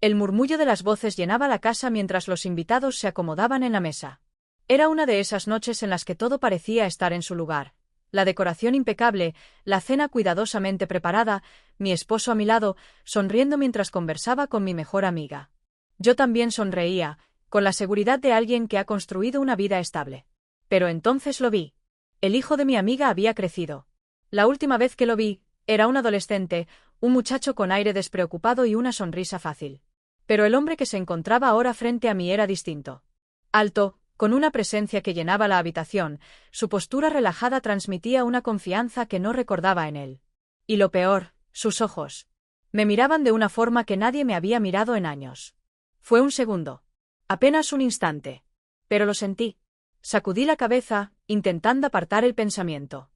El murmullo de las voces llenaba la casa mientras los invitados se acomodaban en la mesa. Era una de esas noches en las que todo parecía estar en su lugar. La decoración impecable, la cena cuidadosamente preparada, mi esposo a mi lado, sonriendo mientras conversaba con mi mejor amiga. Yo también sonreía, con la seguridad de alguien que ha construido una vida estable. Pero entonces lo vi. El hijo de mi amiga había crecido. La última vez que lo vi, era un adolescente, un muchacho con aire despreocupado y una sonrisa fácil. Pero el hombre que se encontraba ahora frente a mí era distinto. Alto, con una presencia que llenaba la habitación, su postura relajada transmitía una confianza que no recordaba en él. Y lo peor, sus ojos. Me miraban de una forma que nadie me había mirado en años. Fue un segundo. Apenas un instante. Pero lo sentí. Sacudí la cabeza, intentando apartar el pensamiento.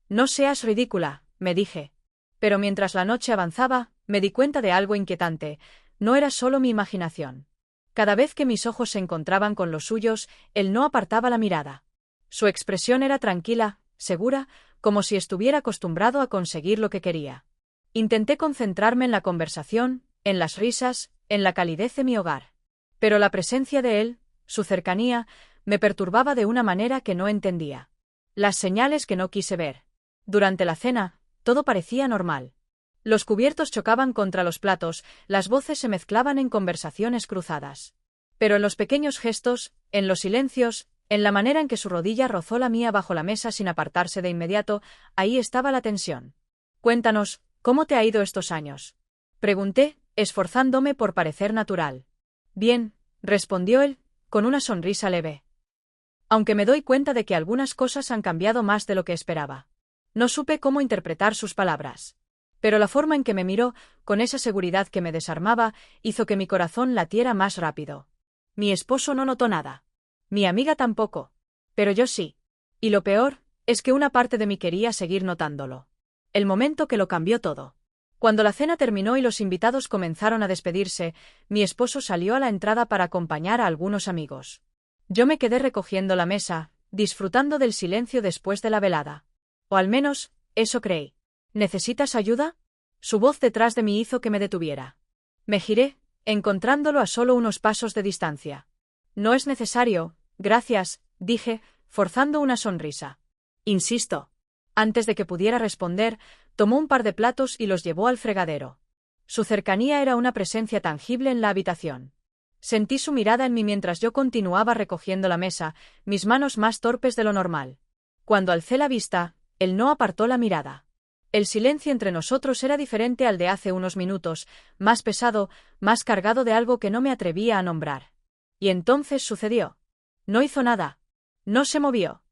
No seas ridícula, me dije. Pero mientras la noche avanzaba, me di cuenta de algo inquietante. No era solo mi imaginación. Cada vez que mis ojos se encontraban con los suyos, él no apartaba la mirada. Su expresión era tranquila, segura, como si estuviera acostumbrado a conseguir lo que quería. Intenté concentrarme en la conversación, en las risas, en la calidez de mi hogar. Pero la presencia de él, su cercanía, me perturbaba de una manera que no entendía. Las señales que no quise ver. Durante la cena, todo parecía normal. Los cubiertos chocaban contra los platos, las voces se mezclaban en conversaciones cruzadas. Pero en los pequeños gestos, en los silencios, en la manera en que su rodilla rozó la mía bajo la mesa sin apartarse de inmediato, ahí estaba la tensión. Cuéntanos, ¿cómo te ha ido estos años? Pregunté, esforzándome por parecer natural. Bien, respondió él, con una sonrisa leve. Aunque me doy cuenta de que algunas cosas han cambiado más de lo que esperaba. No supe cómo interpretar sus palabras. Pero la forma en que me miró, con esa seguridad que me desarmaba, hizo que mi corazón latiera más rápido. Mi esposo no notó nada. Mi amiga tampoco. Pero yo sí. Y lo peor, es que una parte de mí quería seguir notándolo. El momento que lo cambió todo. Cuando la cena terminó y los invitados comenzaron a despedirse, mi esposo salió a la entrada para acompañar a algunos amigos. Yo me quedé recogiendo la mesa, disfrutando del silencio después de la velada. O al menos, eso creí. ¿Necesitas ayuda? Su voz detrás de mí hizo que me detuviera. Me giré, encontrándolo a solo unos pasos de distancia. No es necesario, gracias, dije, forzando una sonrisa. Insisto. Antes de que pudiera responder, tomó un par de platos y los llevó al fregadero. Su cercanía era una presencia tangible en la habitación. Sentí su mirada en mí mientras yo continuaba recogiendo la mesa, mis manos más torpes de lo normal. Cuando alcé la vista, él no apartó la mirada. El silencio entre nosotros era diferente al de hace unos minutos, más pesado, más cargado de algo que no me atrevía a nombrar. Y entonces sucedió. No hizo nada. No se movió.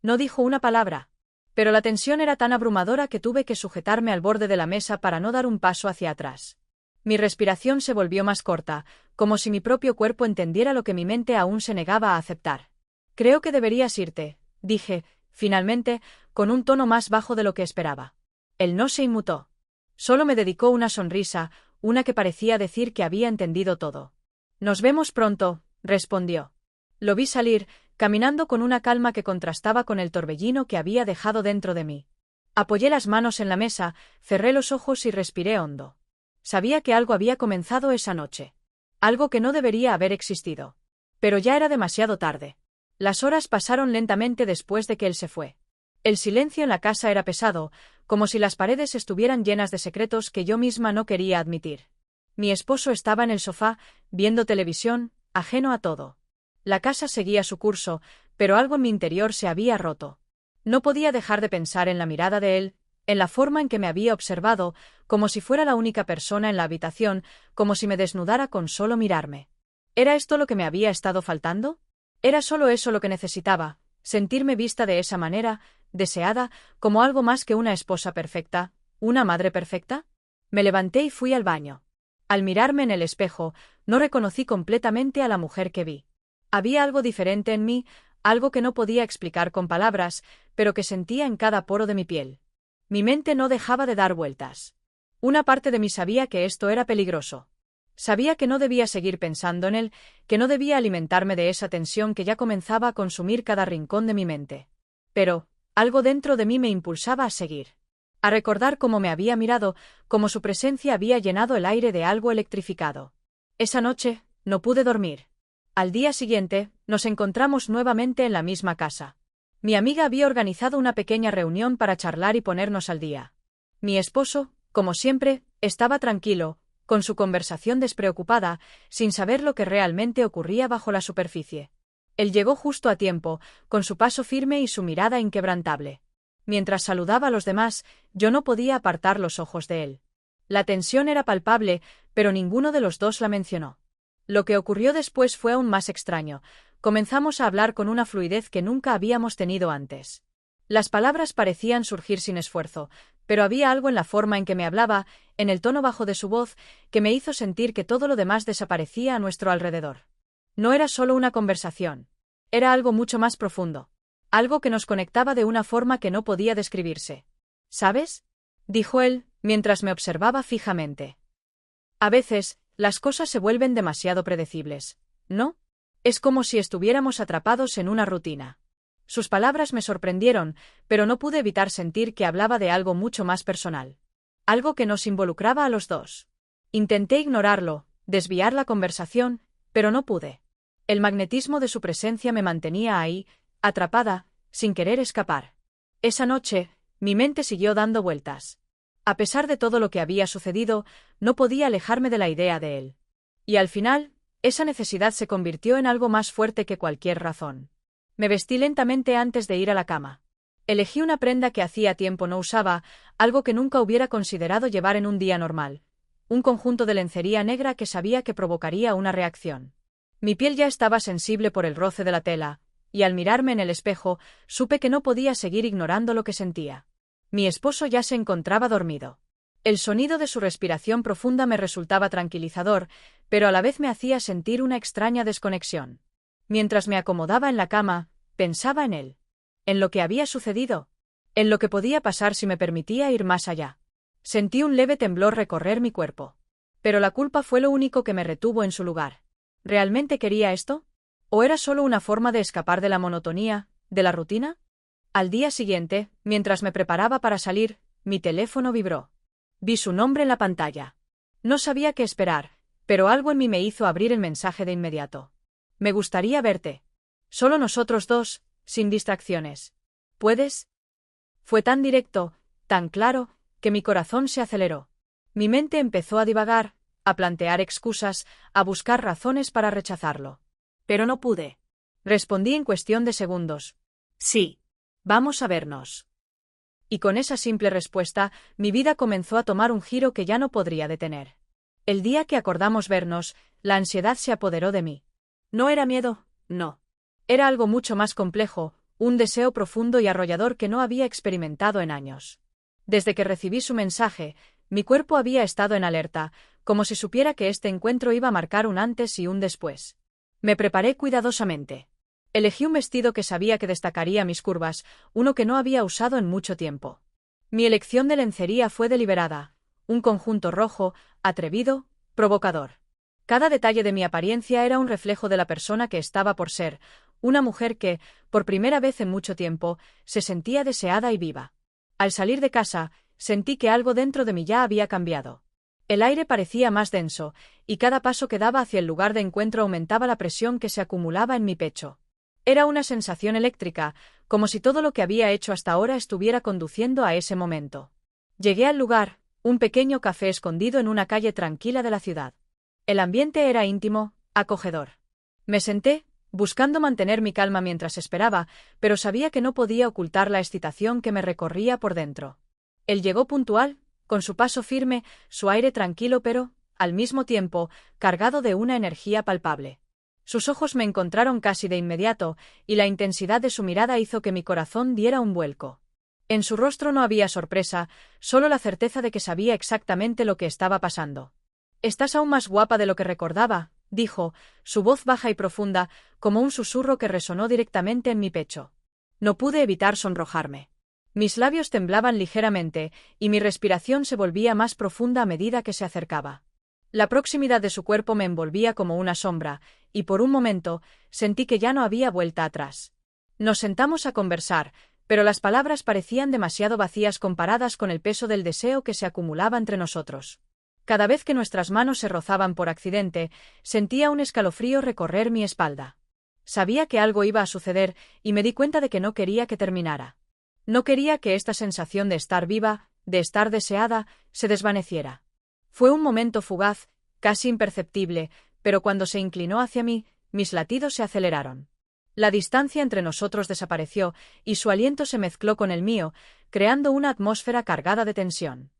No dijo una palabra. Pero la tensión era tan abrumadora que tuve que sujetarme al borde de la mesa para no dar un paso hacia atrás. Mi respiración se volvió más corta, como si mi propio cuerpo entendiera lo que mi mente aún se negaba a aceptar. Creo que deberías irte, dije, finalmente, con un tono más bajo de lo que esperaba. Él no se inmutó. Solo me dedicó una sonrisa, una que parecía decir que había entendido todo. Nos vemos pronto, respondió. Lo vi salir, caminando con una calma que contrastaba con el torbellino que había dejado dentro de mí. Apoyé las manos en la mesa, cerré los ojos y respiré hondo. Sabía que algo había comenzado esa noche. Algo que no debería haber existido. Pero ya era demasiado tarde. Las horas pasaron lentamente después de que él se fue. El silencio en la casa era pesado, como si las paredes estuvieran llenas de secretos que yo misma no quería admitir. Mi esposo estaba en el sofá, viendo televisión, ajeno a todo. La casa seguía su curso, pero algo en mi interior se había roto. No podía dejar de pensar en la mirada de él, en la forma en que me había observado, como si fuera la única persona en la habitación, como si me desnudara con solo mirarme. ¿Era esto lo que me había estado faltando? ¿Era solo eso lo que necesitaba, sentirme vista de esa manera, deseada, como algo más que una esposa perfecta, una madre perfecta? Me levanté y fui al baño. Al mirarme en el espejo, no reconocí completamente a la mujer que vi. Había algo diferente en mí, algo que no podía explicar con palabras, pero que sentía en cada poro de mi piel. Mi mente no dejaba de dar vueltas. Una parte de mí sabía que esto era peligroso. Sabía que no debía seguir pensando en él, que no debía alimentarme de esa tensión que ya comenzaba a consumir cada rincón de mi mente. Pero, algo dentro de mí me impulsaba a seguir. A recordar cómo me había mirado, cómo su presencia había llenado el aire de algo electrificado. Esa noche, no pude dormir. Al día siguiente, nos encontramos nuevamente en la misma casa. Mi amiga había organizado una pequeña reunión para charlar y ponernos al día. Mi esposo, como siempre, estaba tranquilo, con su conversación despreocupada, sin saber lo que realmente ocurría bajo la superficie. Él llegó justo a tiempo, con su paso firme y su mirada inquebrantable. Mientras saludaba a los demás, yo no podía apartar los ojos de él. La tensión era palpable, pero ninguno de los dos la mencionó. Lo que ocurrió después fue aún más extraño. Comenzamos a hablar con una fluidez que nunca habíamos tenido antes. Las palabras parecían surgir sin esfuerzo, pero había algo en la forma en que me hablaba, en el tono bajo de su voz, que me hizo sentir que todo lo demás desaparecía a nuestro alrededor. No era solo una conversación. Era algo mucho más profundo. Algo que nos conectaba de una forma que no podía describirse. ¿Sabes?, dijo él, mientras me observaba fijamente. A veces, las cosas se vuelven demasiado predecibles, ¿no? Es como si estuviéramos atrapados en una rutina. Sus palabras me sorprendieron, pero no pude evitar sentir que hablaba de algo mucho más personal. Algo que nos involucraba a los dos. Intenté ignorarlo, desviar la conversación, pero no pude. El magnetismo de su presencia me mantenía ahí, atrapada, sin querer escapar. Esa noche, mi mente siguió dando vueltas. A pesar de todo lo que había sucedido, no podía alejarme de la idea de él. Y al final, esa necesidad se convirtió en algo más fuerte que cualquier razón. Me vestí lentamente antes de ir a la cama. Elegí una prenda que hacía tiempo no usaba, algo que nunca hubiera considerado llevar en un día normal. Un conjunto de lencería negra que sabía que provocaría una reacción. Mi piel ya estaba sensible por el roce de la tela, y al mirarme en el espejo, supe que no podía seguir ignorando lo que sentía. Mi esposo ya se encontraba dormido. El sonido de su respiración profunda me resultaba tranquilizador, pero a la vez me hacía sentir una extraña desconexión. Mientras me acomodaba en la cama, pensaba en él. En lo que había sucedido. En lo que podía pasar si me permitía ir más allá. Sentí un leve temblor recorrer mi cuerpo. Pero la culpa fue lo único que me retuvo en su lugar. ¿Realmente quería esto? ¿O era solo una forma de escapar de la monotonía, de la rutina? Al día siguiente, mientras me preparaba para salir, mi teléfono vibró. Vi su nombre en la pantalla. No sabía qué esperar, pero algo en mí me hizo abrir el mensaje de inmediato. Me gustaría verte. Solo nosotros dos, sin distracciones. ¿Puedes? Fue tan directo, tan claro, que mi corazón se aceleró. Mi mente empezó a divagar, a plantear excusas, a buscar razones para rechazarlo. Pero no pude. Respondí en cuestión de segundos. Sí. Vamos a vernos. Y con esa simple respuesta, mi vida comenzó a tomar un giro que ya no podría detener. El día que acordamos vernos, la ansiedad se apoderó de mí. No era miedo, no. Era algo mucho más complejo, un deseo profundo y arrollador que no había experimentado en años. Desde que recibí su mensaje, mi cuerpo había estado en alerta, como si supiera que este encuentro iba a marcar un antes y un después. Me preparé cuidadosamente. Elegí un vestido que sabía que destacaría mis curvas, uno que no había usado en mucho tiempo. Mi elección de lencería fue deliberada, un conjunto rojo, atrevido, provocador. Cada detalle de mi apariencia era un reflejo de la persona que estaba por ser, una mujer que, por primera vez en mucho tiempo, se sentía deseada y viva. Al salir de casa, sentí que algo dentro de mí ya había cambiado. El aire parecía más denso, y cada paso que daba hacia el lugar de encuentro aumentaba la presión que se acumulaba en mi pecho. Era una sensación eléctrica, como si todo lo que había hecho hasta ahora estuviera conduciendo a ese momento. Llegué al lugar, un pequeño café escondido en una calle tranquila de la ciudad. El ambiente era íntimo, acogedor. Me senté, buscando mantener mi calma mientras esperaba, pero sabía que no podía ocultar la excitación que me recorría por dentro. Él llegó puntual, con su paso firme, su aire tranquilo pero, al mismo tiempo, cargado de una energía palpable. Sus ojos me encontraron casi de inmediato, y la intensidad de su mirada hizo que mi corazón diera un vuelco. En su rostro no había sorpresa, solo la certeza de que sabía exactamente lo que estaba pasando. «Estás aún más guapa de lo que recordaba», dijo, su voz baja y profunda, como un susurro que resonó directamente en mi pecho. No pude evitar sonrojarme. Mis labios temblaban ligeramente, y mi respiración se volvía más profunda a medida que se acercaba. La proximidad de su cuerpo me envolvía como una sombra, y por un momento, sentí que ya no había vuelta atrás. Nos sentamos a conversar, pero las palabras parecían demasiado vacías comparadas con el peso del deseo que se acumulaba entre nosotros. Cada vez que nuestras manos se rozaban por accidente, sentía un escalofrío recorrer mi espalda. Sabía que algo iba a suceder y me di cuenta de que no quería que terminara. No quería que esta sensación de estar viva, de estar deseada, se desvaneciera. Fue un momento fugaz, casi imperceptible, pero cuando se inclinó hacia mí, mis latidos se aceleraron. La distancia entre nosotros desapareció y su aliento se mezcló con el mío, creando una atmósfera cargada de tensión.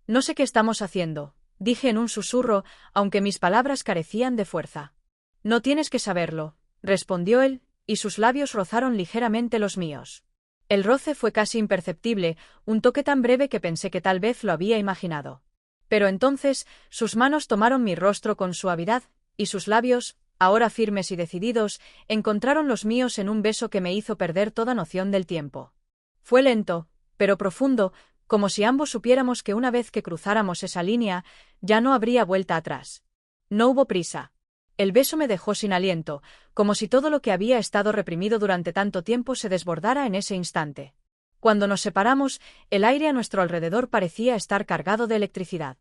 No sé qué estamos haciendo, dije en un susurro, aunque mis palabras carecían de fuerza. No tienes que saberlo, respondió él, y sus labios rozaron ligeramente los míos. El roce fue casi imperceptible, un toque tan breve que pensé que tal vez lo había imaginado. Pero entonces, sus manos tomaron mi rostro con suavidad, y sus labios, ahora firmes y decididos, encontraron los míos en un beso que me hizo perder toda noción del tiempo. Fue lento, pero profundo, como si ambos supiéramos que una vez que cruzáramos esa línea, ya no habría vuelta atrás. No hubo prisa. El beso me dejó sin aliento, como si todo lo que había estado reprimido durante tanto tiempo se desbordara en ese instante. Cuando nos separamos, el aire a nuestro alrededor parecía estar cargado de electricidad.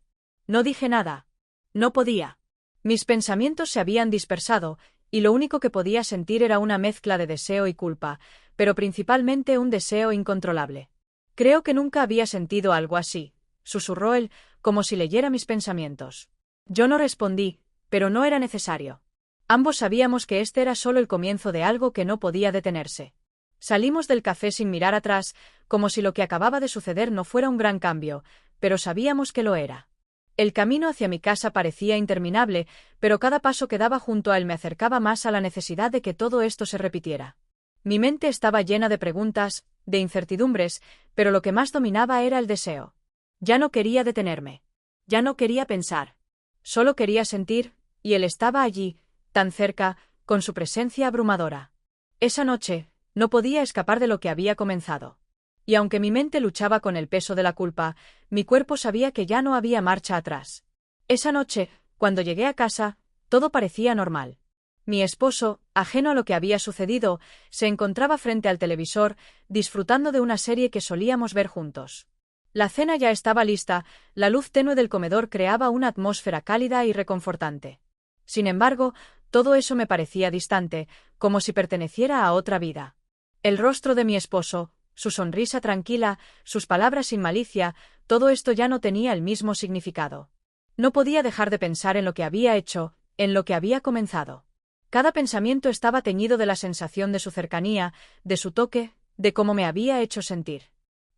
No dije nada. No podía. Mis pensamientos se habían dispersado, y lo único que podía sentir era una mezcla de deseo y culpa, pero principalmente un deseo incontrolable. Creo que nunca había sentido algo así, susurró él, como si leyera mis pensamientos. Yo no respondí, pero no era necesario. Ambos sabíamos que este era solo el comienzo de algo que no podía detenerse. Salimos del café sin mirar atrás, como si lo que acababa de suceder no fuera un gran cambio, pero sabíamos que lo era. El camino hacia mi casa parecía interminable, pero cada paso que daba junto a él me acercaba más a la necesidad de que todo esto se repitiera. Mi mente estaba llena de preguntas, de incertidumbres, pero lo que más dominaba era el deseo. Ya no quería detenerme. Ya no quería pensar. Solo quería sentir, y él estaba allí, tan cerca, con su presencia abrumadora. Esa noche, no podía escapar de lo que había comenzado. Y aunque mi mente luchaba con el peso de la culpa, mi cuerpo sabía que ya no había marcha atrás. Esa noche, cuando llegué a casa, todo parecía normal. Mi esposo, ajeno a lo que había sucedido, se encontraba frente al televisor, disfrutando de una serie que solíamos ver juntos. La cena ya estaba lista, la luz tenue del comedor creaba una atmósfera cálida y reconfortante. Sin embargo, todo eso me parecía distante, como si perteneciera a otra vida. El rostro de mi esposo, su sonrisa tranquila, sus palabras sin malicia, todo esto ya no tenía el mismo significado. No podía dejar de pensar en lo que había hecho, en lo que había comenzado. Cada pensamiento estaba teñido de la sensación de su cercanía, de su toque, de cómo me había hecho sentir.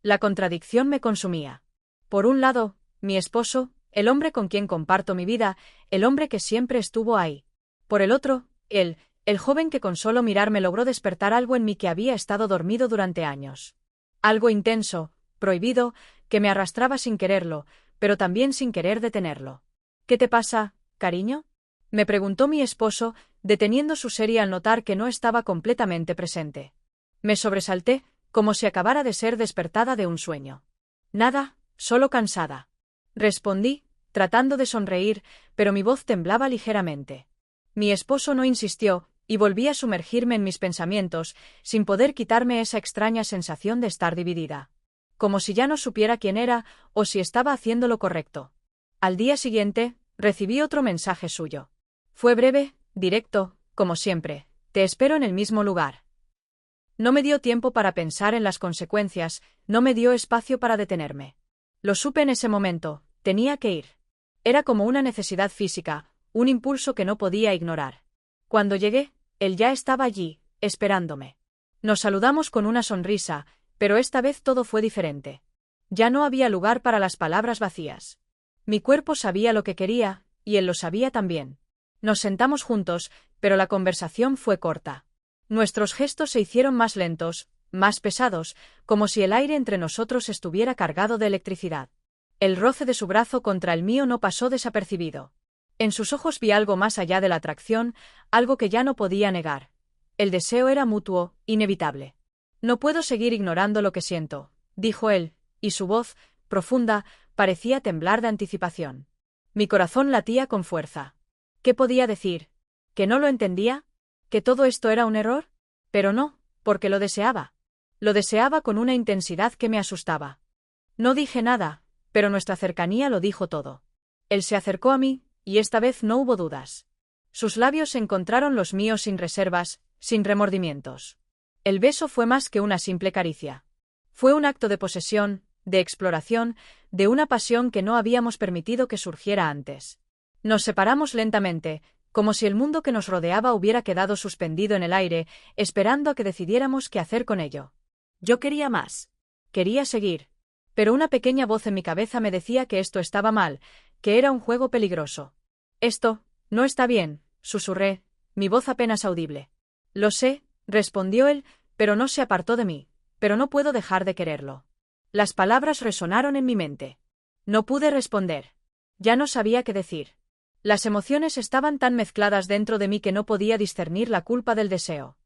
La contradicción me consumía. Por un lado, mi esposo, el hombre con quien comparto mi vida, el hombre que siempre estuvo ahí. Por el otro, él, el joven que con solo mirarme logró despertar algo en mí que había estado dormido durante años. Algo intenso, prohibido, que me arrastraba sin quererlo, pero también sin querer detenerlo. ¿Qué te pasa, cariño?, me preguntó mi esposo, deteniendo su serie al notar que no estaba completamente presente. Me sobresalté, como si acabara de ser despertada de un sueño. Nada, solo cansada. Respondí, tratando de sonreír, pero mi voz temblaba ligeramente. Mi esposo no insistió, y volví a sumergirme en mis pensamientos, sin poder quitarme esa extraña sensación de estar dividida. Como si ya no supiera quién era, o si estaba haciendo lo correcto. Al día siguiente, recibí otro mensaje suyo. Fue breve, directo, como siempre. Te espero en el mismo lugar. No me dio tiempo para pensar en las consecuencias, no me dio espacio para detenerme. Lo supe en ese momento, tenía que ir. Era como una necesidad física, un impulso que no podía ignorar. Cuando llegué, él ya estaba allí, esperándome. Nos saludamos con una sonrisa, pero esta vez todo fue diferente. Ya no había lugar para las palabras vacías. Mi cuerpo sabía lo que quería, y él lo sabía también. Nos sentamos juntos, pero la conversación fue corta. Nuestros gestos se hicieron más lentos, más pesados, como si el aire entre nosotros estuviera cargado de electricidad. El roce de su brazo contra el mío no pasó desapercibido. En sus ojos vi algo más allá de la atracción, algo que ya no podía negar. El deseo era mutuo, inevitable. No puedo seguir ignorando lo que siento, dijo él, y su voz, profunda, parecía temblar de anticipación. Mi corazón latía con fuerza. ¿Qué podía decir? ¿Que no lo entendía? ¿Que todo esto era un error? Pero no, porque lo deseaba. Lo deseaba con una intensidad que me asustaba. No dije nada, pero nuestra cercanía lo dijo todo. Él se acercó a mí, y esta vez no hubo dudas. Sus labios encontraron los míos sin reservas, sin remordimientos. El beso fue más que una simple caricia. Fue un acto de posesión, de exploración, de una pasión que no habíamos permitido que surgiera antes. Nos separamos lentamente, como si el mundo que nos rodeaba hubiera quedado suspendido en el aire, esperando a que decidiéramos qué hacer con ello. Yo quería más. Quería seguir. Pero una pequeña voz en mi cabeza me decía que esto estaba mal, que era un juego peligroso. Esto no está bien, susurré, mi voz apenas audible. Lo sé, respondió él, pero no se apartó de mí. Pero no puedo dejar de quererlo. Las palabras resonaron en mi mente. No pude responder. Ya no sabía qué decir. Las emociones estaban tan mezcladas dentro de mí que no podía discernir la culpa del deseo.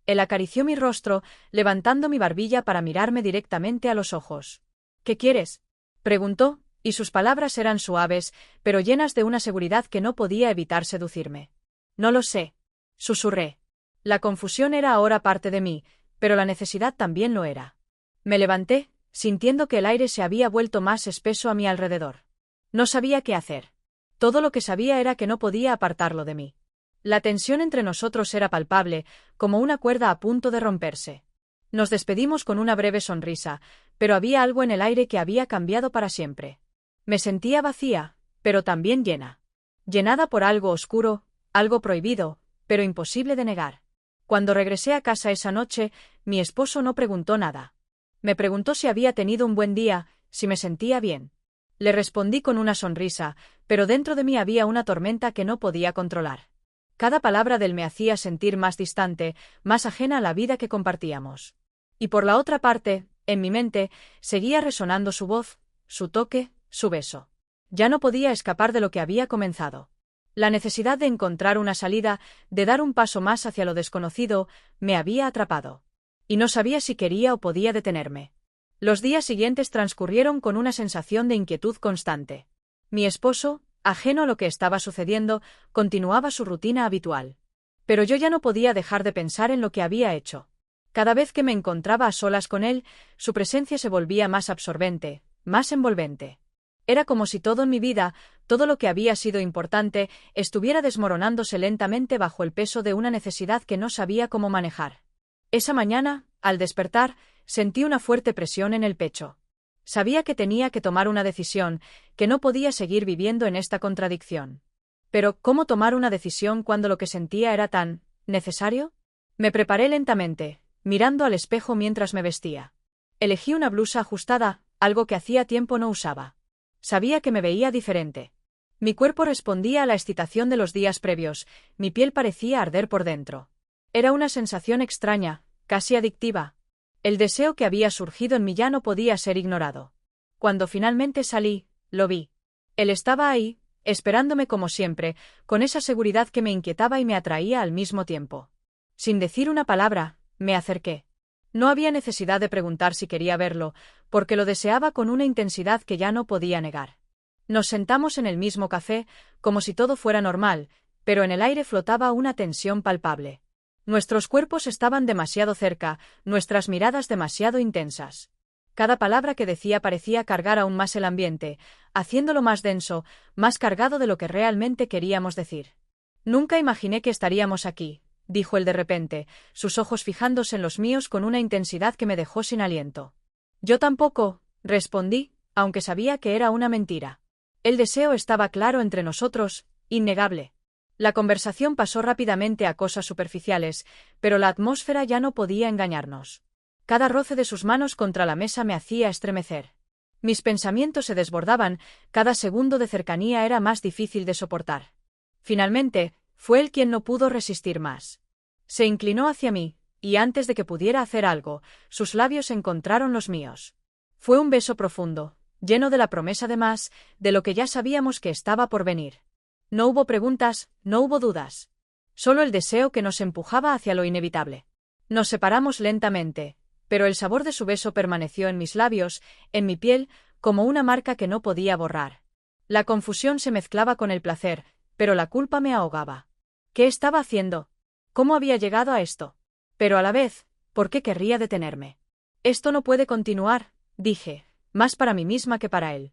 Él acarició mi rostro, levantando mi barbilla para mirarme directamente a los ojos. ¿Qué quieres?, preguntó, y sus palabras eran suaves, pero llenas de una seguridad que no podía evitar seducirme. No lo sé, susurré. La confusión era ahora parte de mí, pero la necesidad también lo era. Me levanté, sintiendo que el aire se había vuelto más espeso a mi alrededor. No sabía qué hacer. Todo lo que sabía era que no podía apartarlo de mí. La tensión entre nosotros era palpable, como una cuerda a punto de romperse. Nos despedimos con una breve sonrisa, pero había algo en el aire que había cambiado para siempre. Me sentía vacía, pero también llena. Llenada por algo oscuro, algo prohibido, pero imposible de negar. Cuando regresé a casa esa noche, mi esposo no preguntó nada. Me preguntó si había tenido un buen día, si me sentía bien. Le respondí con una sonrisa, pero dentro de mí había una tormenta que no podía controlar. Cada palabra de él me hacía sentir más distante, más ajena a la vida que compartíamos. Y por la otra parte, en mi mente, seguía resonando su voz, su toque, su beso. Ya no podía escapar de lo que había comenzado. La necesidad de encontrar una salida, de dar un paso más hacia lo desconocido, me había atrapado. Y no sabía si quería o podía detenerme. Los días siguientes transcurrieron con una sensación de inquietud constante. Mi esposo, ajeno a lo que estaba sucediendo, continuaba su rutina habitual. Pero yo ya no podía dejar de pensar en lo que había hecho. Cada vez que me encontraba a solas con él, su presencia se volvía más absorbente, más envolvente. Era como si todo en mi vida, todo lo que había sido importante, estuviera desmoronándose lentamente bajo el peso de una necesidad que no sabía cómo manejar. Esa mañana, al despertar, sentí una fuerte presión en el pecho. Sabía que tenía que tomar una decisión, que no podía seguir viviendo en esta contradicción. Pero, ¿cómo tomar una decisión cuando lo que sentía era tan necesario? Me preparé lentamente, mirando al espejo mientras me vestía. Elegí una blusa ajustada, algo que hacía tiempo no usaba. Sabía que me veía diferente. Mi cuerpo respondía a la excitación de los días previos, mi piel parecía arder por dentro. Era una sensación extraña, casi adictiva. El deseo que había surgido en mí ya no podía ser ignorado. Cuando finalmente salí, lo vi. Él estaba ahí, esperándome como siempre, con esa seguridad que me inquietaba y me atraía al mismo tiempo. Sin decir una palabra, me acerqué. No había necesidad de preguntar si quería verlo, porque lo deseaba con una intensidad que ya no podía negar. Nos sentamos en el mismo café, como si todo fuera normal, pero en el aire flotaba una tensión palpable. Nuestros cuerpos estaban demasiado cerca, nuestras miradas demasiado intensas. Cada palabra que decía parecía cargar aún más el ambiente, haciéndolo más denso, más cargado de lo que realmente queríamos decir. Nunca imaginé que estaríamos aquí, dijo él de repente, sus ojos fijándose en los míos con una intensidad que me dejó sin aliento. Yo tampoco, respondí, aunque sabía que era una mentira. El deseo estaba claro entre nosotros, innegable. La conversación pasó rápidamente a cosas superficiales, pero la atmósfera ya no podía engañarnos. Cada roce de sus manos contra la mesa me hacía estremecer. Mis pensamientos se desbordaban, cada segundo de cercanía era más difícil de soportar. Finalmente, fue él quien no pudo resistir más. Se inclinó hacia mí, y antes de que pudiera hacer algo, sus labios encontraron los míos. Fue un beso profundo, lleno de la promesa de más, de lo que ya sabíamos que estaba por venir. No hubo preguntas, no hubo dudas. Solo el deseo que nos empujaba hacia lo inevitable. Nos separamos lentamente, pero el sabor de su beso permaneció en mis labios, en mi piel, como una marca que no podía borrar. La confusión se mezclaba con el placer, pero la culpa me ahogaba. ¿Qué estaba haciendo? ¿Cómo había llegado a esto? Pero a la vez, ¿por qué querría detenerme? Esto no puede continuar, dije, más para mí misma que para él.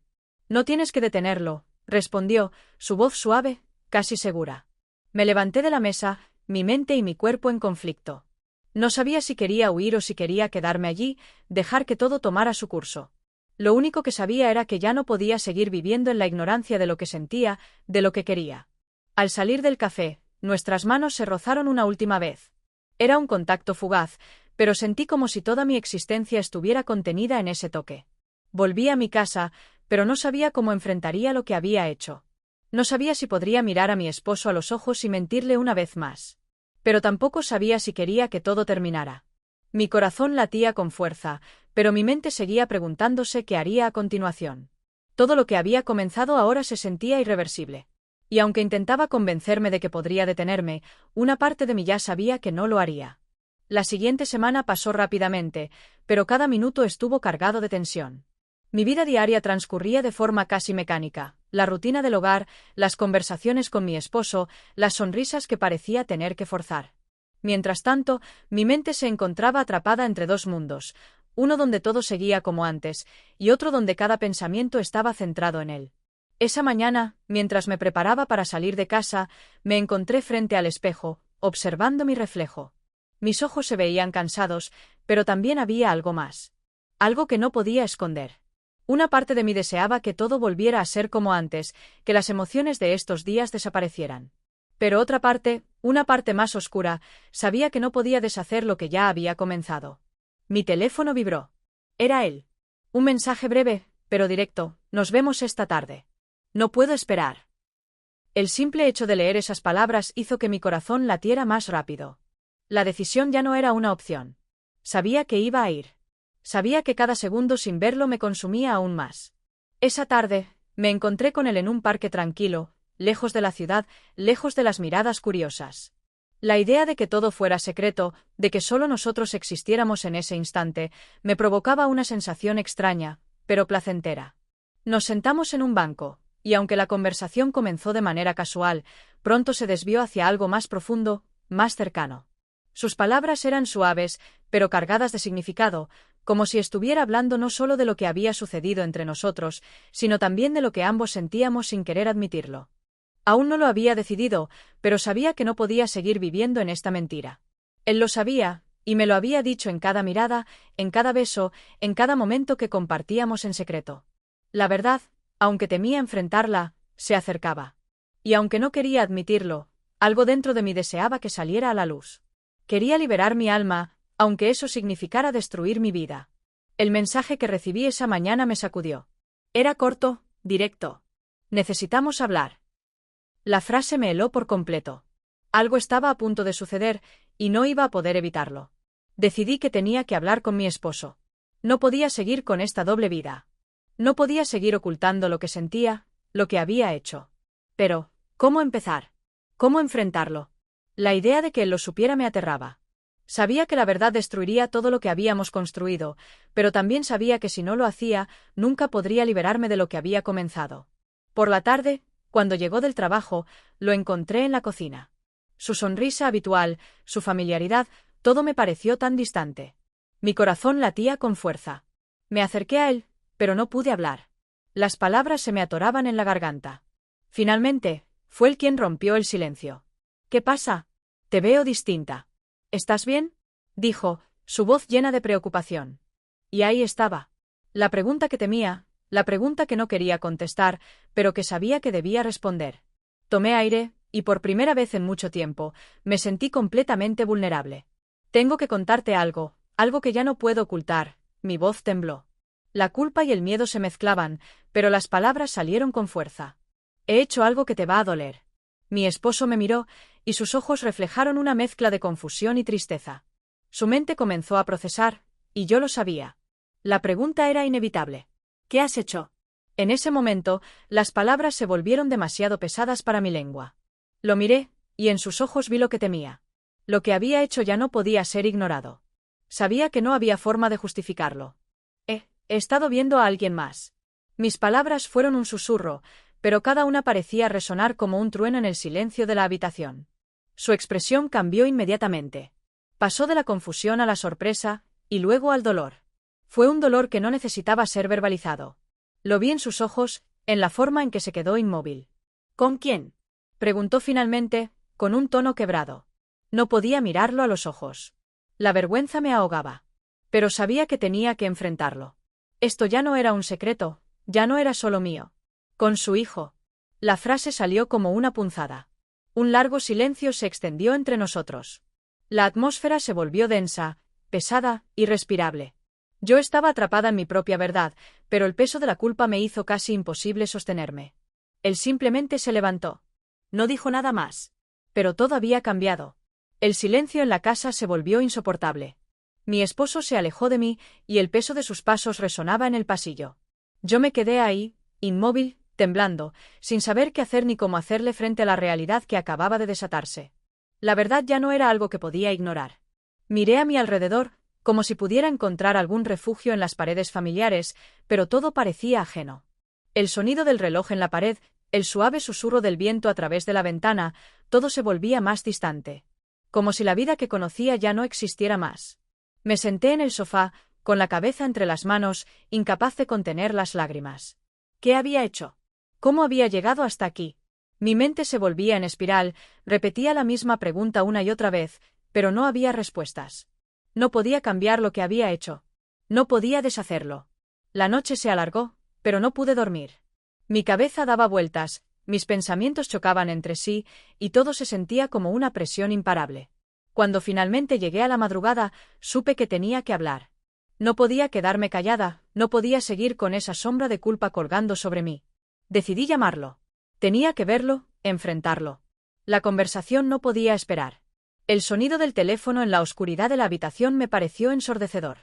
No tienes que detenerlo, respondió, su voz suave, casi segura. Me levanté de la mesa, mi mente y mi cuerpo en conflicto. No sabía si quería huir o si quería quedarme allí, dejar que todo tomara su curso. Lo único que sabía era que ya no podía seguir viviendo en la ignorancia de lo que sentía, de lo que quería. Al salir del café, nuestras manos se rozaron una última vez. Era un contacto fugaz, pero sentí como si toda mi existencia estuviera contenida en ese toque. Volví a mi casa, pero no sabía cómo enfrentaría lo que había hecho. No sabía si podría mirar a mi esposo a los ojos y mentirle una vez más. Pero tampoco sabía si quería que todo terminara. Mi corazón latía con fuerza, pero mi mente seguía preguntándose qué haría a continuación. Todo lo que había comenzado ahora se sentía irreversible. Y aunque intentaba convencerme de que podría detenerme, una parte de mí ya sabía que no lo haría. La siguiente semana pasó rápidamente, pero cada minuto estuvo cargado de tensión. Mi vida diaria transcurría de forma casi mecánica, la rutina del hogar, las conversaciones con mi esposo, las sonrisas que parecía tener que forzar. Mientras tanto, mi mente se encontraba atrapada entre dos mundos, uno donde todo seguía como antes, y otro donde cada pensamiento estaba centrado en él. Esa mañana, mientras me preparaba para salir de casa, me encontré frente al espejo, observando mi reflejo. Mis ojos se veían cansados, pero también había algo más. Algo que no podía esconder. Una parte de mí deseaba que todo volviera a ser como antes, que las emociones de estos días desaparecieran. Pero otra parte, una parte más oscura, sabía que no podía deshacer lo que ya había comenzado. Mi teléfono vibró. Era él. Un mensaje breve, pero directo: nos vemos esta tarde. No puedo esperar. El simple hecho de leer esas palabras hizo que mi corazón latiera más rápido. La decisión ya no era una opción. Sabía que iba a ir. Sabía que cada segundo sin verlo me consumía aún más. Esa tarde, me encontré con él en un parque tranquilo, lejos de la ciudad, lejos de las miradas curiosas. La idea de que todo fuera secreto, de que solo nosotros existiéramos en ese instante, me provocaba una sensación extraña, pero placentera. Nos sentamos en un banco, y aunque la conversación comenzó de manera casual, pronto se desvió hacia algo más profundo, más cercano. Sus palabras eran suaves, pero cargadas de significado, como si estuviera hablando no solo de lo que había sucedido entre nosotros, sino también de lo que ambos sentíamos sin querer admitirlo. Aún no lo había decidido, pero sabía que no podía seguir viviendo en esta mentira. Él lo sabía, y me lo había dicho en cada mirada, en cada beso, en cada momento que compartíamos en secreto. La verdad, aunque temía enfrentarla, se acercaba. Y aunque no quería admitirlo, algo dentro de mí deseaba que saliera a la luz. Quería liberar mi alma, aunque eso significara destruir mi vida. El mensaje que recibí esa mañana me sacudió. Era corto, directo. Necesitamos hablar. La frase me heló por completo. Algo estaba a punto de suceder, y no iba a poder evitarlo. Decidí que tenía que hablar con mi esposo. No podía seguir con esta doble vida. No podía seguir ocultando lo que sentía, lo que había hecho. Pero, ¿cómo empezar? ¿Cómo enfrentarlo? La idea de que él lo supiera me aterraba. Sabía que la verdad destruiría todo lo que habíamos construido, pero también sabía que si no lo hacía, nunca podría liberarme de lo que había comenzado. Por la tarde, cuando llegó del trabajo, lo encontré en la cocina. Su sonrisa habitual, su familiaridad, todo me pareció tan distante. Mi corazón latía con fuerza. Me acerqué a él, pero no pude hablar. Las palabras se me atoraban en la garganta. Finalmente, fue él quien rompió el silencio. ¿Qué pasa? Te veo distinta. ¿Estás bien?, dijo, su voz llena de preocupación. Y ahí estaba. La pregunta que temía, la pregunta que no quería contestar, pero que sabía que debía responder. Tomé aire, y por primera vez en mucho tiempo, me sentí completamente vulnerable. Tengo que contarte algo, algo que ya no puedo ocultar. Mi voz tembló. La culpa y el miedo se mezclaban, pero las palabras salieron con fuerza. He hecho algo que te va a doler. Mi esposo me miró, y sus ojos reflejaron una mezcla de confusión y tristeza. Su mente comenzó a procesar, y yo lo sabía. La pregunta era inevitable. ¿Qué has hecho? En ese momento, las palabras se volvieron demasiado pesadas para mi lengua. Lo miré, y en sus ojos vi lo que temía. Lo que había hecho ya no podía ser ignorado. Sabía que no había forma de justificarlo. He estado viendo a alguien más. Mis palabras fueron un susurro, pero cada una parecía resonar como un trueno en el silencio de la habitación. Su expresión cambió inmediatamente. Pasó de la confusión a la sorpresa, y luego al dolor. Fue un dolor que no necesitaba ser verbalizado. Lo vi en sus ojos, en la forma en que se quedó inmóvil. ¿Con quién?, preguntó finalmente, con un tono quebrado. No podía mirarlo a los ojos. La vergüenza me ahogaba. Pero sabía que tenía que enfrentarlo. Esto ya no era un secreto, ya no era solo mío. Con su hijo. La frase salió como una punzada. Un largo silencio se extendió entre nosotros. La atmósfera se volvió densa, pesada, irrespirable. Yo estaba atrapada en mi propia verdad, pero el peso de la culpa me hizo casi imposible sostenerme. Él simplemente se levantó. No dijo nada más. Pero todo había cambiado. El silencio en la casa se volvió insoportable. Mi esposo se alejó de mí, y el peso de sus pasos resonaba en el pasillo. Yo me quedé ahí, inmóvil, temblando, sin saber qué hacer ni cómo hacerle frente a la realidad que acababa de desatarse. La verdad ya no era algo que podía ignorar. Miré a mi alrededor, como si pudiera encontrar algún refugio en las paredes familiares, pero todo parecía ajeno. El sonido del reloj en la pared, el suave susurro del viento a través de la ventana, todo se volvía más distante. Como si la vida que conocía ya no existiera más. Me senté en el sofá, con la cabeza entre las manos, incapaz de contener las lágrimas. ¿Qué había hecho? ¿Cómo había llegado hasta aquí? Mi mente se volvía en espiral, repetía la misma pregunta una y otra vez, pero no había respuestas. No podía cambiar lo que había hecho. No podía deshacerlo. La noche se alargó, pero no pude dormir. Mi cabeza daba vueltas, mis pensamientos chocaban entre sí, y todo se sentía como una presión imparable. Cuando finalmente llegué a la madrugada, supe que tenía que hablar. No podía quedarme callada, no podía seguir con esa sombra de culpa colgando sobre mí. Decidí llamarlo. Tenía que verlo, enfrentarlo. La conversación no podía esperar. El sonido del teléfono en la oscuridad de la habitación me pareció ensordecedor.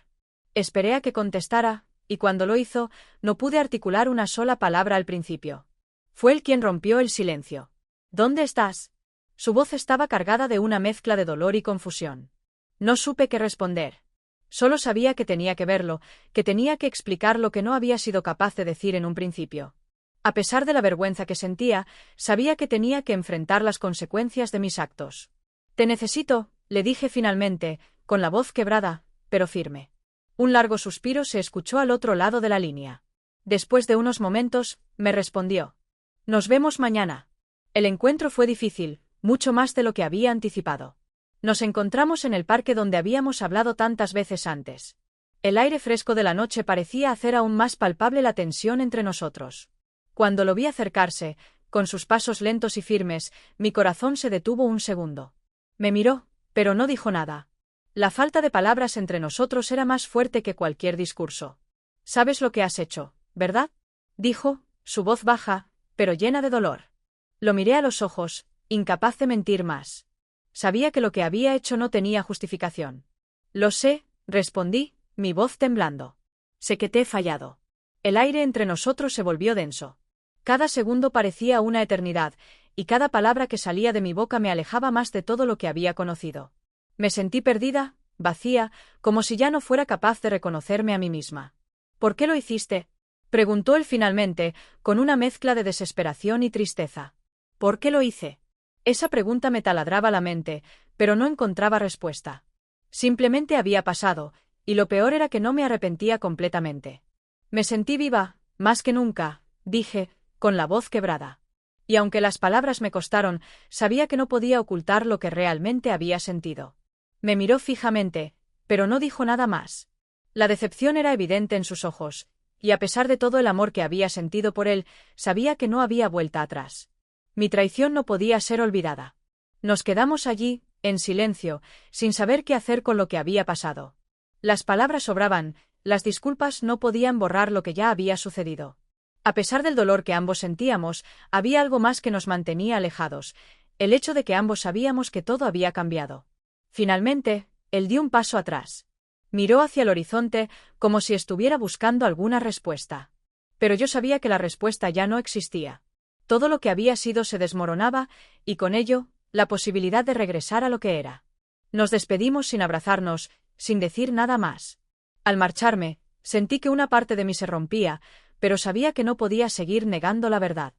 Esperé a que contestara, y cuando lo hizo, no pude articular una sola palabra al principio. Fue él quien rompió el silencio. ¿Dónde estás? Su voz estaba cargada de una mezcla de dolor y confusión. No supe qué responder. Solo sabía que tenía que verlo, que tenía que explicar lo que no había sido capaz de decir en un principio. A pesar de la vergüenza que sentía, sabía que tenía que enfrentar las consecuencias de mis actos. Te necesito, le dije finalmente, con la voz quebrada, pero firme. Un largo suspiro se escuchó al otro lado de la línea. Después de unos momentos, me respondió. Nos vemos mañana. El encuentro fue difícil, mucho más de lo que había anticipado. Nos encontramos en el parque donde habíamos hablado tantas veces antes. El aire fresco de la noche parecía hacer aún más palpable la tensión entre nosotros. Cuando lo vi acercarse, con sus pasos lentos y firmes, mi corazón se detuvo un segundo. Me miró, pero no dijo nada. La falta de palabras entre nosotros era más fuerte que cualquier discurso. «Sabes lo que has hecho, ¿verdad?», dijo, su voz baja, pero llena de dolor. Lo miré a los ojos, incapaz de mentir más. Sabía que lo que había hecho no tenía justificación. Lo sé, respondí, mi voz temblando. Sé que te he fallado. El aire entre nosotros se volvió denso. Cada segundo parecía una eternidad, y cada palabra que salía de mi boca me alejaba más de todo lo que había conocido. Me sentí perdida, vacía, como si ya no fuera capaz de reconocerme a mí misma. ¿Por qué lo hiciste?, preguntó él finalmente, con una mezcla de desesperación y tristeza. ¿Por qué lo hice? Esa pregunta me taladraba la mente, pero no encontraba respuesta. Simplemente había pasado, y lo peor era que no me arrepentía completamente. Me sentí viva, más que nunca, dije, con la voz quebrada. Y aunque las palabras me costaron, sabía que no podía ocultar lo que realmente había sentido. Me miró fijamente, pero no dijo nada más. La decepción era evidente en sus ojos, y a pesar de todo el amor que había sentido por él, sabía que no había vuelta atrás. Mi traición no podía ser olvidada. Nos quedamos allí, en silencio, sin saber qué hacer con lo que había pasado. Las palabras sobraban, las disculpas no podían borrar lo que ya había sucedido. A pesar del dolor que ambos sentíamos, había algo más que nos mantenía alejados, el hecho de que ambos sabíamos que todo había cambiado. Finalmente, él dio un paso atrás. Miró hacia el horizonte, como si estuviera buscando alguna respuesta. Pero yo sabía que la respuesta ya no existía. Todo lo que había sido se desmoronaba, y con ello, la posibilidad de regresar a lo que era. Nos despedimos sin abrazarnos, sin decir nada más. Al marcharme, sentí que una parte de mí se rompía, pero sabía que no podía seguir negando la verdad.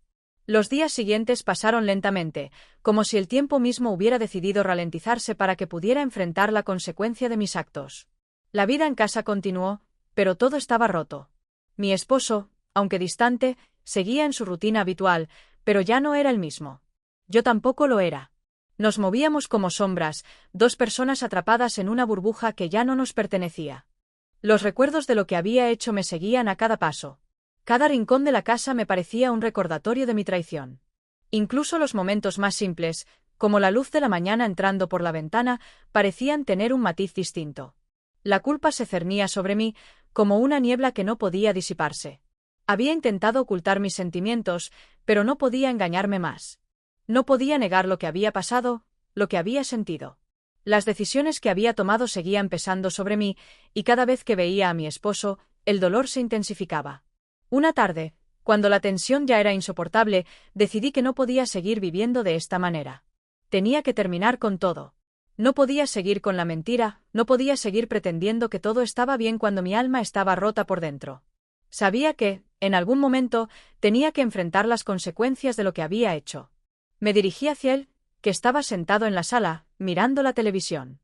Los días siguientes pasaron lentamente, como si el tiempo mismo hubiera decidido ralentizarse para que pudiera enfrentar la consecuencia de mis actos. La vida en casa continuó, pero todo estaba roto. Mi esposo, aunque distante, Seguía en su rutina habitual, pero ya no era el mismo. Yo tampoco lo era. Nos movíamos como sombras, dos personas atrapadas en una burbuja que ya no nos pertenecía. Los recuerdos de lo que había hecho me seguían a cada paso. Cada rincón de la casa me parecía un recordatorio de mi traición. Incluso los momentos más simples, como la luz de la mañana entrando por la ventana, parecían tener un matiz distinto. La culpa se cernía sobre mí, como una niebla que no podía disiparse. Había intentado ocultar mis sentimientos, pero no podía engañarme más. No podía negar lo que había pasado, lo que había sentido. Las decisiones que había tomado seguían pesando sobre mí, y cada vez que veía a mi esposo, el dolor se intensificaba. Una tarde, cuando la tensión ya era insoportable, decidí que no podía seguir viviendo de esta manera. Tenía que terminar con todo. No podía seguir con la mentira, no podía seguir pretendiendo que todo estaba bien cuando mi alma estaba rota por dentro. Sabía que, en algún momento, tenía que enfrentar las consecuencias de lo que había hecho. Me dirigí hacia él, que estaba sentado en la sala, mirando la televisión.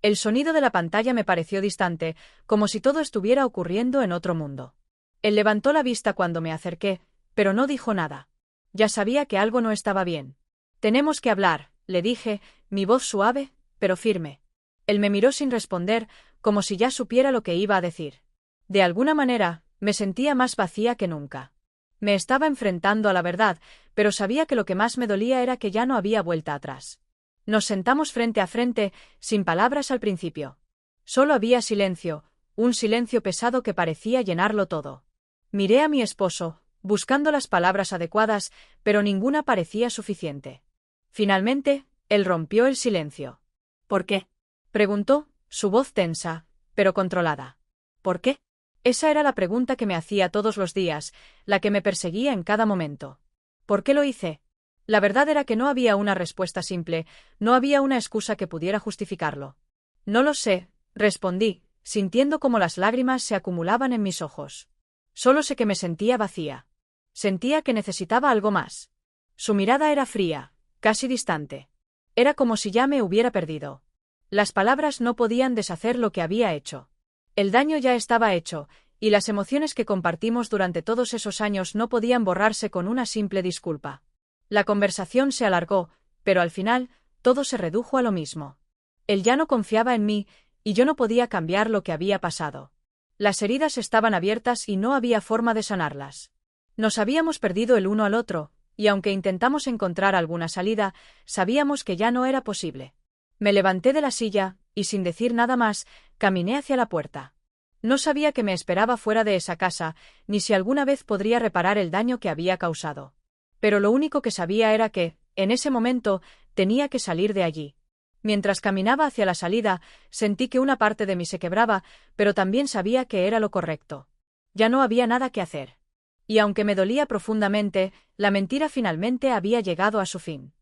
El sonido de la pantalla me pareció distante, como si todo estuviera ocurriendo en otro mundo. Él levantó la vista cuando me acerqué, pero no dijo nada. Ya sabía que algo no estaba bien. «Tenemos que hablar», le dije, mi voz suave, pero firme. Él me miró sin responder, como si ya supiera lo que iba a decir. De alguna manera, me sentía más vacía que nunca. Me estaba enfrentando a la verdad, pero sabía que lo que más me dolía era que ya no había vuelta atrás. Nos sentamos frente a frente, sin palabras al principio. Solo había silencio, un silencio pesado que parecía llenarlo todo. Miré a mi esposo, buscando las palabras adecuadas, pero ninguna parecía suficiente. Finalmente, él rompió el silencio. «¿Por qué?», preguntó, su voz tensa, pero controlada. «¿Por qué?». Esa era la pregunta que me hacía todos los días, la que me perseguía en cada momento. ¿Por qué lo hice? La verdad era que no había una respuesta simple, no había una excusa que pudiera justificarlo. «No lo sé», respondí, sintiendo como las lágrimas se acumulaban en mis ojos. Solo sé que me sentía vacía. Sentía que necesitaba algo más. Su mirada era fría, casi distante. Era como si ya me hubiera perdido. Las palabras no podían deshacer lo que había hecho. El daño ya estaba hecho, y las emociones que compartimos durante todos esos años no podían borrarse con una simple disculpa. La conversación se alargó, pero al final, todo se redujo a lo mismo. Él ya no confiaba en mí, y yo no podía cambiar lo que había pasado. Las heridas estaban abiertas y no había forma de sanarlas. Nos habíamos perdido el uno al otro, y aunque intentamos encontrar alguna salida, sabíamos que ya no era posible. Me levanté de la silla, y sin decir nada más, caminé hacia la puerta. No sabía qué me esperaba fuera de esa casa, ni si alguna vez podría reparar el daño que había causado. Pero lo único que sabía era que, en ese momento, tenía que salir de allí. Mientras caminaba hacia la salida, sentí que una parte de mí se quebraba, pero también sabía que era lo correcto. Ya no había nada que hacer. Y aunque me dolía profundamente, la mentira finalmente había llegado a su fin.